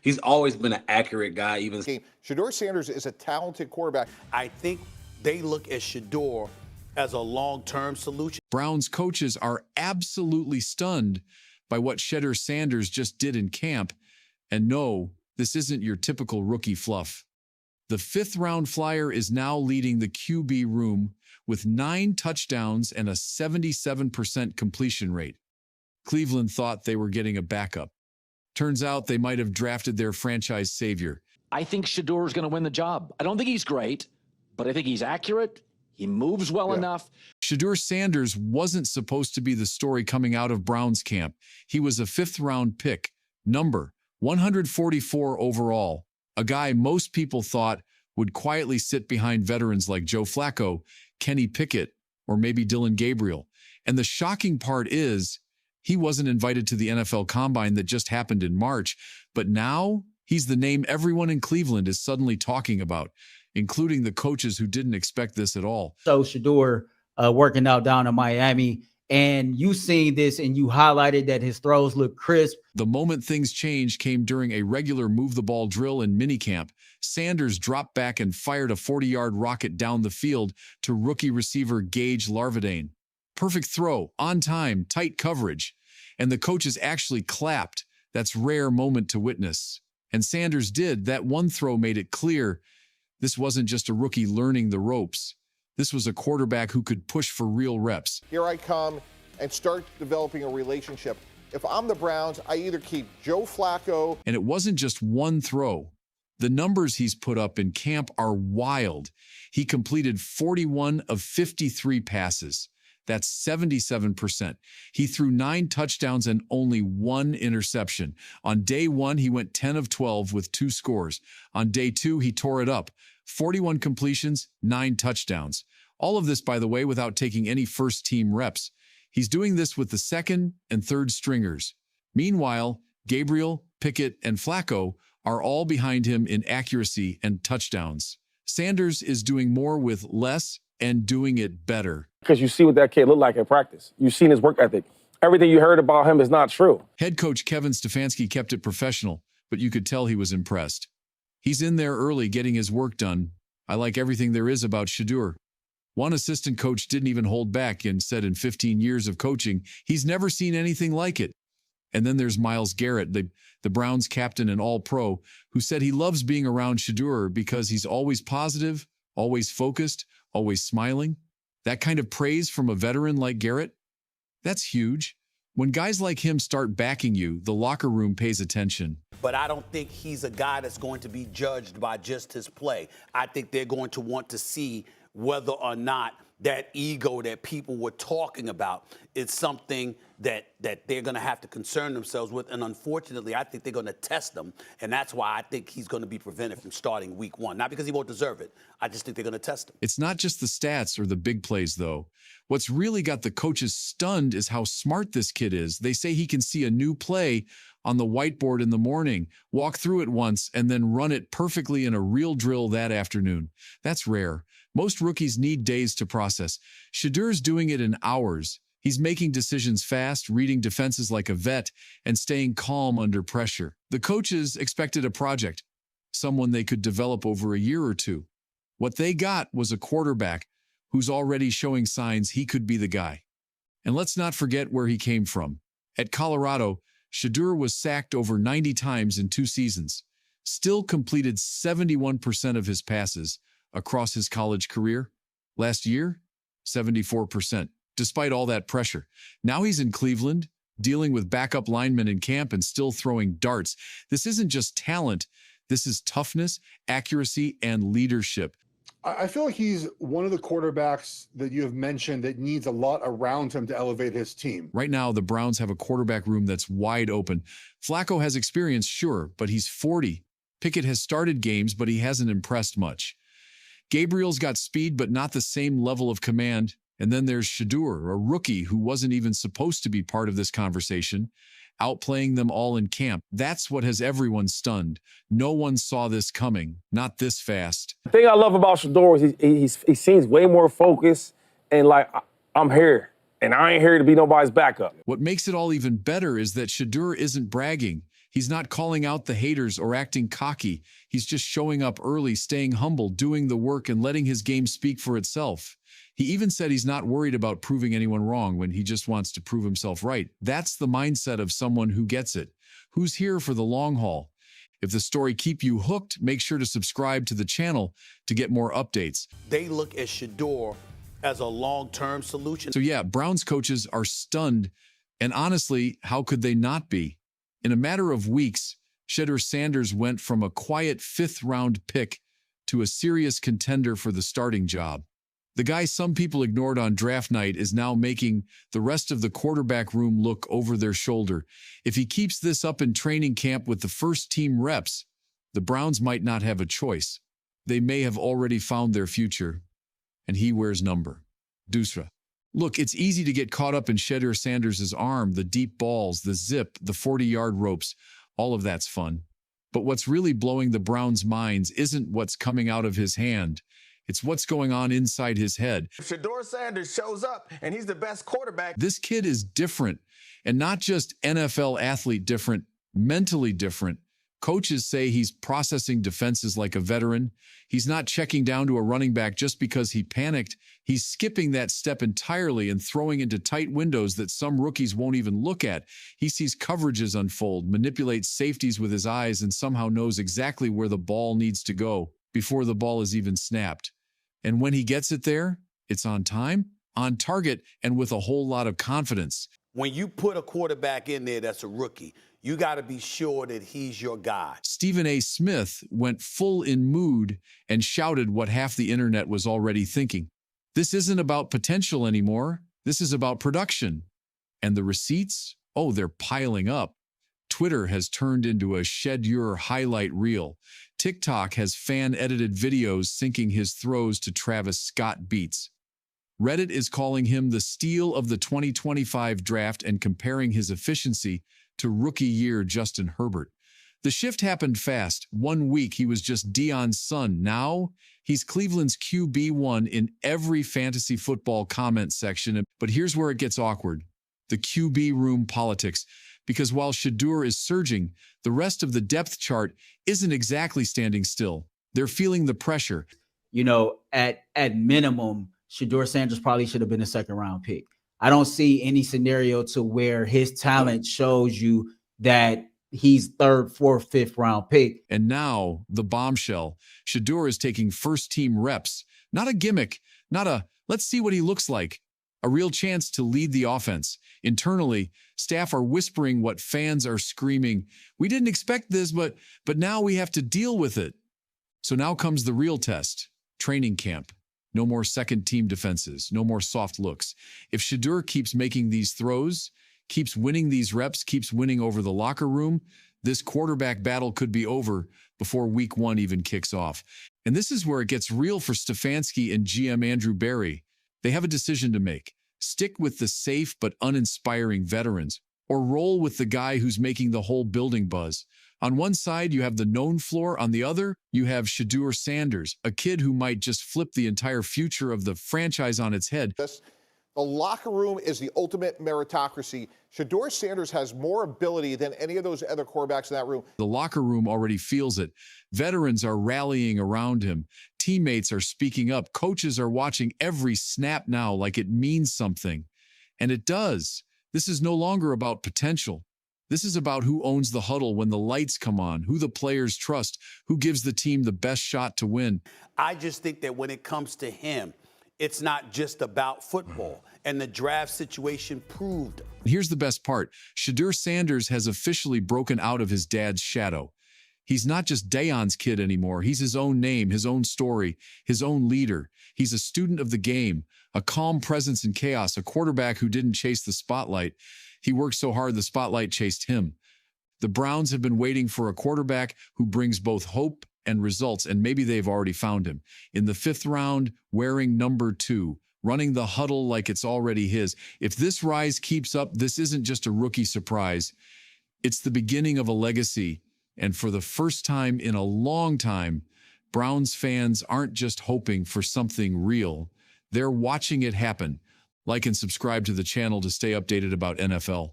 He's always been an accurate guy, even game. Shedeur Sanders is a talented quarterback. I think they look at Shedeur as a long-term solution. Browns coaches are absolutely stunned by what Shedeur Sanders just did in camp. And no, this isn't your typical rookie fluff. The fifth-round flyer is now leading the QB room with 9 touchdowns and a 77% completion rate. Cleveland thought they were getting a backup. Turns out they might have drafted their franchise savior. I think Shedeur is going to win the job. I don't think he's great, but I think he's accurate. He moves well enough. Shedeur Sanders wasn't supposed to be the story coming out of Browns camp. He was a 5th-round pick, number 144 overall, a guy most people thought would quietly sit behind veterans like Joe Flacco, Kenny Pickett, or maybe Dylan Gabriel. And the shocking part is, he wasn't invited to the NFL Combine that just happened in March, but now he's the name everyone in Cleveland is suddenly talking about, including the coaches who didn't expect this at all. So Shedeur working out down in Miami, and you seen this and you highlighted that his throws look crisp. The moment things changed came during a regular move-the-ball drill in minicamp. Sanders dropped back and fired a 40-yard rocket down the field to rookie receiver Gage Larvadain. Perfect throw, on time, tight coverage. And the coaches actually clapped. That's rare moment to witness. And Sanders did. That one throw made it clear this wasn't just a rookie learning the ropes. This was a quarterback who could push for real reps. Here I come and start developing a relationship. If I'm the Browns, I either keep Joe Flacco. And it wasn't just one throw. The numbers he's put up in camp are wild. He completed 41 of 53 passes. That's 77%. He threw 9 touchdowns and only 1 interception. On day 1, he went 10 of 12 with 2 scores. On day 2, he tore it up. 41 completions, 9 touchdowns. All of this, by the way, without taking any first-team reps. He's doing this with the second and third stringers. Meanwhile, Gabriel, Pickett, and Flacco are all behind him in accuracy and touchdowns. Sanders is doing more with less and doing it better. Because you see what that kid looked like in practice. You've seen his work ethic. Everything you heard about him is not true. Head coach Kevin Stefanski kept it professional, but you could tell he was impressed. He's in there early getting his work done. I like everything there is about Shedeur. One assistant coach didn't even hold back and said in 15 years of coaching, he's never seen anything like it. And then there's Myles Garrett, the Browns captain and all-pro, who said he loves being around Shedeur because he's always positive, always focused, always smiling. That kind of praise from a veteran like Garrett, that's huge. When guys like him start backing you, the locker room pays attention. But I don't think he's a guy that's going to be judged by just his play. I think they're going to want to see whether or not that ego that people were talking about is something that they're going to have to concern themselves with. And unfortunately, I think they're going to test him. And that's why I think he's going to be prevented from starting week 1. Not because he won't deserve it. I just think they're going to test him. It's not just the stats or the big plays, though. What's really got the coaches stunned is how smart this kid is. They say he can see a new play on the whiteboard in the morning, walk through it once, and then run it perfectly in a real drill that afternoon. That's rare. Most rookies need days to process. Shedeur's doing it in hours. He's making decisions fast, reading defenses like a vet, and staying calm under pressure. The coaches expected a project, someone they could develop over a year or two. What they got was a quarterback who's already showing signs he could be the guy. And let's not forget where he came from. At Colorado, Shedeur was sacked over 90 times in 2 seasons, still completed 71% of his passes across his college career. Last year, 74%, despite all that pressure. Now he's in Cleveland, dealing with backup linemen in camp and still throwing darts. This isn't just talent. This is toughness, accuracy, and leadership. I feel like he's one of the quarterbacks that you have mentioned that needs a lot around him to elevate his team. Right now, the Browns have a quarterback room that's wide open. Flacco has experience, sure, but he's 40. Pickett has started games, but he hasn't impressed much. Gabriel's got speed, but not the same level of command. And then there's Shedeur, a rookie who wasn't even supposed to be part of this conversation, outplaying them all in camp. That's what has everyone stunned. No one saw this coming, not this fast. The thing I love about Shedeur is he seems way more focused and like, I'm here, and I ain't here to be nobody's backup. What makes it all even better is that Shedeur isn't bragging. He's not calling out the haters or acting cocky. He's just showing up early, staying humble, doing the work, and letting his game speak for itself. He even said he's not worried about proving anyone wrong when he just wants to prove himself right. That's the mindset of someone who gets it, who's here for the long haul. If the story keep you hooked, make sure to subscribe to the channel to get more updates. They look at Shedeur as a long-term solution. So yeah, Browns coaches are stunned, and honestly, how could they not be? In a matter of weeks, Shedeur Sanders went from a quiet fifth-round pick to a serious contender for the starting job. The guy some people ignored on draft night is now making the rest of the quarterback room look over their shoulder. If he keeps this up in training camp with the first-team reps, the Browns might not have a choice. They may have already found their future, and he wears number. Dusra. Look, it's easy to get caught up in Shedeur Sanders' arm, the deep balls, the zip, the 40-yard ropes. All of that's fun. But what's really blowing the Browns' minds isn't what's coming out of his hand. It's what's going on inside his head. If Shedeur Sanders shows up and he's the best quarterback. This kid is different, and not just NFL athlete different, mentally different. Coaches say he's processing defenses like a veteran. He's not checking down to a running back just because he panicked. He's skipping that step entirely and throwing into tight windows that some rookies won't even look at. He sees coverages unfold, manipulates safeties with his eyes, and somehow knows exactly where the ball needs to go before the ball is even snapped. And when he gets it there, it's on time, on target, and with a whole lot of confidence. When you put a quarterback in there that's a rookie, you got to be sure that he's your guy. Stephen A. Smith went full in mood and shouted what half the internet was already thinking. This isn't about potential anymore. This is about production. And the receipts? Oh, they're piling up. Twitter has turned into a Shedeur highlight reel. TikTok has fan-edited videos syncing his throws to Travis Scott beats. Reddit is calling him the steal of the 2025 draft and comparing his efficiency to rookie year Justin Herbert. The shift happened fast. 1 week he was just Deion's son. Now he's Cleveland's QB1 in every fantasy football comment section. But here's where it gets awkward. The QB room politics. Because while Shedeur is surging, the rest of the depth chart isn't exactly standing still. They're feeling the pressure. You know, at minimum, Shedeur Sanders probably should have been a second-round pick. I don't see any scenario to where his talent shows you that he's third, fourth, fifth-round pick. And now, the bombshell. Shedeur is taking first-team reps. Not a gimmick, not a, let's see what he looks like. A real chance to lead the offense. Internally, staff are whispering what fans are screaming. We didn't expect this, but now we have to deal with it. So now comes the real test. Training camp. No more second-team defenses. No more soft looks. If Shedeur keeps making these throws, keeps winning these reps, keeps winning over the locker room, this quarterback battle could be over before week 1 even kicks off. And this is where it gets real for Stefanski and GM Andrew Berry. They have a decision to make. Stick with the safe but uninspiring veterans, or roll with the guy who's making the whole building buzz. On one side, you have the known floor. On the other, you have Shedeur Sanders, a kid who might just flip the entire future of the franchise on its head. The locker room is the ultimate meritocracy. Shedeur Sanders has more ability than any of those other quarterbacks in that room. The locker room already feels it. Veterans are rallying around him. Teammates are speaking up. Coaches are watching every snap now like it means something. And it does. This is no longer about potential. This is about who owns the huddle when the lights come on, who the players trust, who gives the team the best shot to win. I just think that when it comes to him, it's not just about football, and the draft situation proved. Here's the best part. Shedeur Sanders has officially broken out of his dad's shadow. He's not just Deion's kid anymore. He's his own name, his own story, his own leader. He's a student of the game, a calm presence in chaos, a quarterback who didn't chase the spotlight. He worked so hard the spotlight chased him. The Browns have been waiting for a quarterback who brings both hope and results, and maybe they've already found him. In the 5th round, wearing number 2, running the huddle like it's already his. If this rise keeps up, this isn't just a rookie surprise. It's the beginning of a legacy. And for the first time in a long time, Browns fans aren't just hoping for something real. They're watching it happen. Like and subscribe to the channel to stay updated about NFL.